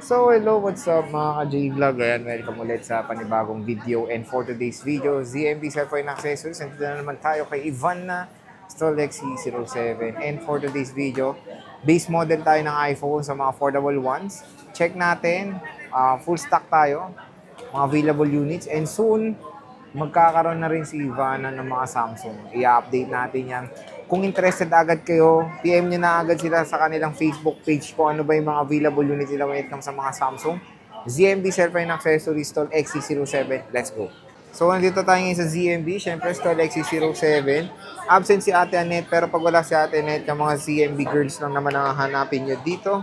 So, hello, what's up mga ka-J-Vlog? Ayan, welcome ulit sa panibagong video. And for today's video, ZMB Cellphone Accessories. Nandito na naman tayo kay Ivan na Stolex C07. And for today's video, base model tayo ng iPhone sa mga affordable ones. Check natin, full stock tayo, mga available units. And soon, magkakaroon na rin si Ivana ng mga Samsung. I-update natin yan. Kung interested agad kayo, PM nyo na agad sila sa kanilang Facebook page kung ano ba yung mga available units nila when it comes sa mga Samsung. ZMB Cellphone Accessories Stall XC07. Let's go. So, nandito tayo ngayon sa ZMB. Siyempre, Stall XC07. Absent si Ate Annette, pero pag wala si Ate Annette, yung mga ZMB girls lang naman ang hanapin nyo dito.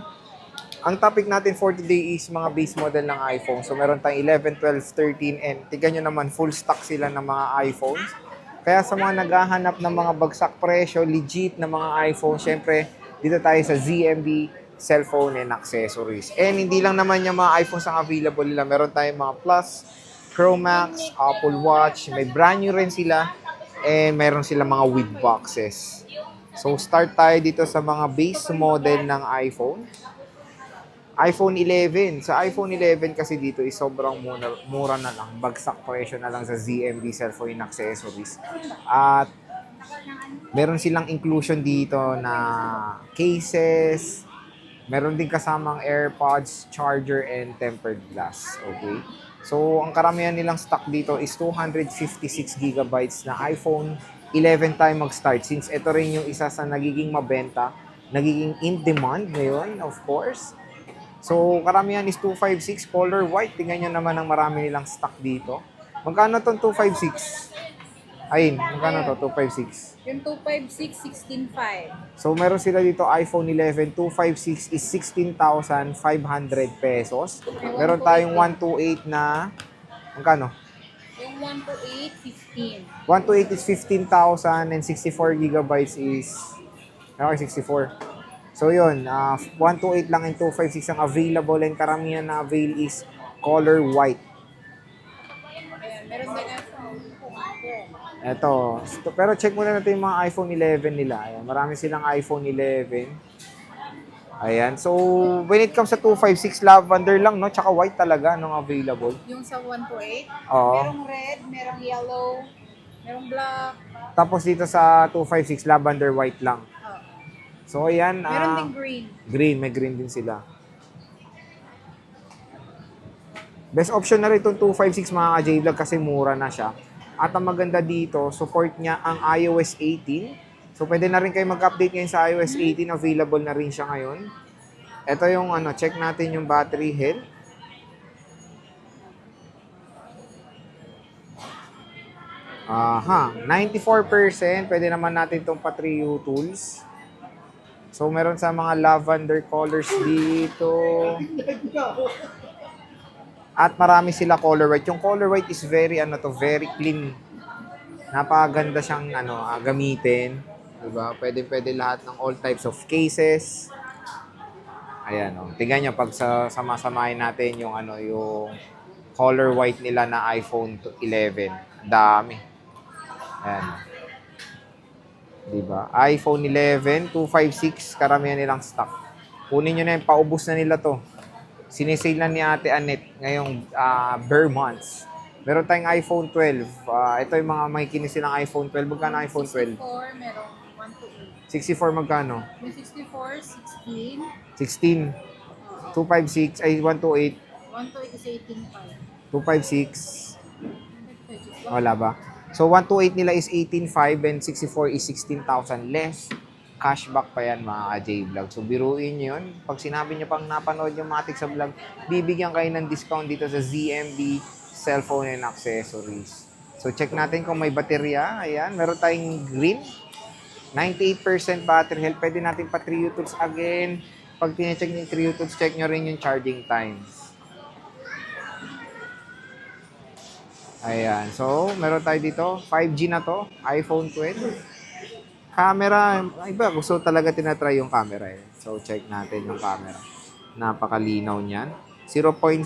Ang topic natin for today is mga base model ng iPhone. So, meron tayong 11, 12, 13, and tignan nyo naman, full stock sila ng mga iPhones. Kaya sa mga naghahanap ng mga bagsak presyo, legit na mga iPhone, syempre, dito tayo sa ZMB Cellphone and Accessories. And hindi lang naman yung mga iPhones ang available nila. Meron tayong mga Plus, Pro Max, Apple Watch. May brand new rin sila. And meron sila mga with boxes. So, start tayo dito sa mga base model ng iPhone. iPhone 11. Sa iPhone 11 kasi dito is sobrang mura na lang. Bagsak presyo na lang sa ZMB Cellphone Accessories. At meron silang inclusion dito na cases. Meron din kasamang AirPods, charger, and tempered glass. Okay? So, ang karamihan nilang stock dito is 256 gigabytes na iPhone 11 tayo mag-start. Since ito rin yung isa sa nagiging mabenta, nagiging in demand ngayon, of course. So, karamihan is 256 color white. Tingnan nyo naman ang marami nilang stock dito. Magkano tong 256? Ayun, magkano to? 256. Yung 256, 16.5. So, meron sila dito iPhone 11. 256 is 16,500 pesos. Meron tayong 128 na, magkano? Yung 128, 15. 128 is 15,000 and 64 gigabytes is, okay, 64. So yun, 128 lang and 256 ang available and karamihan na avail is color white. Ayan, meron din iPhone. Eto, pero check muna natin yung mga iPhone 11 nila. Ayan, marami silang iPhone 11. Ayan, so when it comes sa 256, lavender lang, no? Tsaka white talaga nung available. Yung sa 128, Oo. merong red, merong yellow, merong black. Tapos dito sa 256, lavender white lang. Oh. So ayan, Meron din green. green, may green din sila. Best option na rin itong 256 mga ka-J-Vlog kasi mura na siya. At ang maganda dito, support niya ang iOS 18. So pwede na rin kayo mag-update ngayon sa iOS 18. Available na rin siya ngayon. Ito yung check natin yung battery health. Aha, 94%. Pwede naman natin itong pa-Trio tools. So, meron sa mga lavender colors dito. At marami sila color white. Yung color white is very, very clean. Napakaganda siyang, gamitin. Diba? Pwede lahat ng all types of cases. Ayan, tingnan nyo, pag sama-samahin natin yung, yung color white nila na iPhone 11. Dami. Ayan. Diba? iPhone 11, 256, karamihan nilang stock. Kunin nyo na yung paubos na nila to. Sinisale na ni Ate Annette ngayong bare months. Meron tayong iPhone 12. Ito yung mga makikinig silang iPhone 12. Magkano iPhone 12? 64, merong 128. 64 magkano? Yung 64, 16. 16. 256, ay 128. 128 is 18.5. 256. Wala ba? So, 128 nila is 18.5 and 64 is 16,000 less. Cashback pa yan mga ka-J-Vlog. So, biruin nyo yun. Pag sinabi nyo pang napanood yung Matic sa vlog, bibigyan kayo ng discount dito sa ZMB Cellphone and Accessories. So, check natin kung may baterya. Ayan, meron tayong green. 98% battery health. Pwede natin pa Trio tools again. Pag tine-check nyo yung Trio tools, check nyo rin yung charging times. Ayan. So, meron tayo dito. 5G na to. iPhone 12. Camera. Iba, gusto talaga tinatry yung camera eh. So, check natin yung camera. Napakalinaw niyan. 0.5.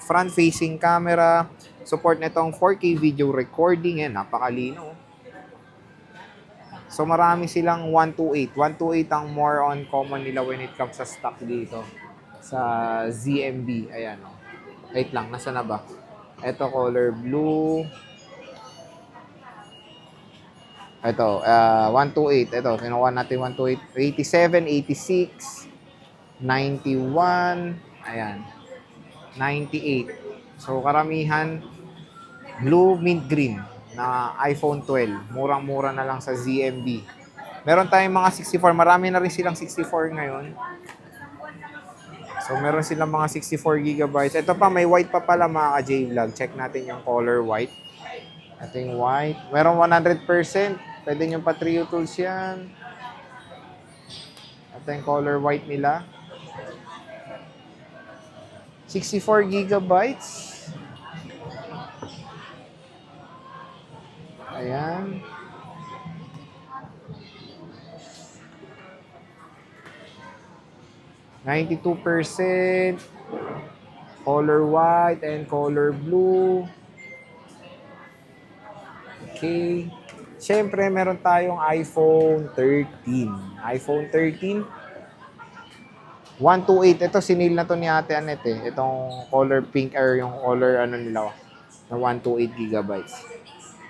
Front-facing camera. Support nitong 4K video recording. Yan, napakalinaw. So, marami silang 128. 128 ang more on common nila when it comes sa stock dito. sa ZMB. Ayan, oh. Wait lang, nasa na ba? Ito, color blue. Ito, 128. Ito, kinuha natin 128. 87, 86, 91. Ayan, 98. So, karamihan, blue, mint green na iPhone 12. Murang-mura na lang sa ZMB. Meron tayong mga 64. Marami na rin silang 64 ngayon. So, meron silang mga 64 gigabytes. Ito pa, may white pa pala mga ka-J-Vlog. Check natin yung color white. Ito yung white. Meron 100%. Pwede nyo pa Trio Tools yan. Ito yung color white nila. 64 gigabytes. Ayan. %, color white and color blue. Okay. Siyempre, meron tayong iPhone 13. iPhone 13, 128. Ito, sinil na to ni Ate Anet eh. Itong color pink or yung color ano nila na 128 gigabytes.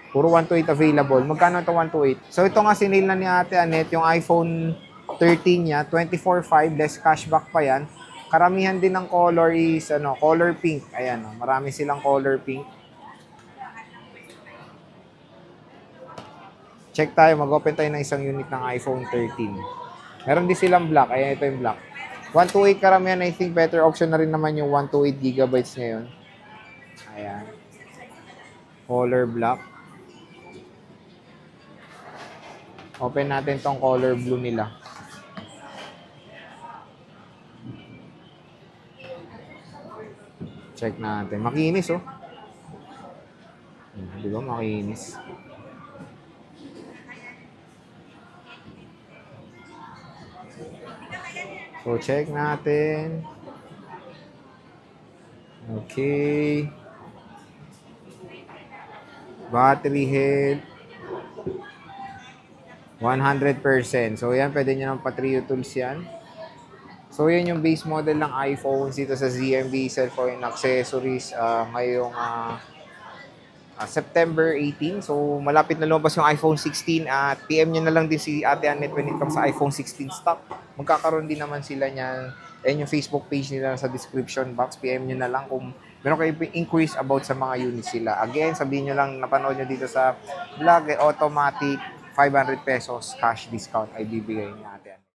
Puro 128 available. Magkano ito 128? So, ito nga sinil na ni Ate Anet, yung iPhone 13 niya, 24/5, less cashback pa yan. Karamihan din ng color is color pink. Ayan, marami silang color pink. Check tayo, mag-open tayo ng isang unit ng iPhone 13. Meron din silang black. Ayan, ito yung black. 128 karamihan, I think better option na rin naman yung 128 gigabytes ngayon. Ayan. Color black. Open natin tong color blue nila. Check natin. Makinis, oh. Di ba, makinis? So, check natin. Okay. Battery health. 100%. So, yan. Pwede nyo ng pa-Trio Tools yan. So, yan yung base model ng iPhones dito sa ZMB Cellphone Accessories ngayong September 18. So, malapit na lumabas yung iPhone 16 at PM nyo na lang din si Ate Anet when it comes sa iPhone 16 stock. Magkakaroon din naman sila niyan. Ayan yung Facebook page nila sa description box. PM nyo na lang kung meron kayo inquiries about sa mga units sila. Again, sabihin nyo lang napanood nyo dito sa vlog, automatic 500 pesos cash discount ay bibigay ni Ate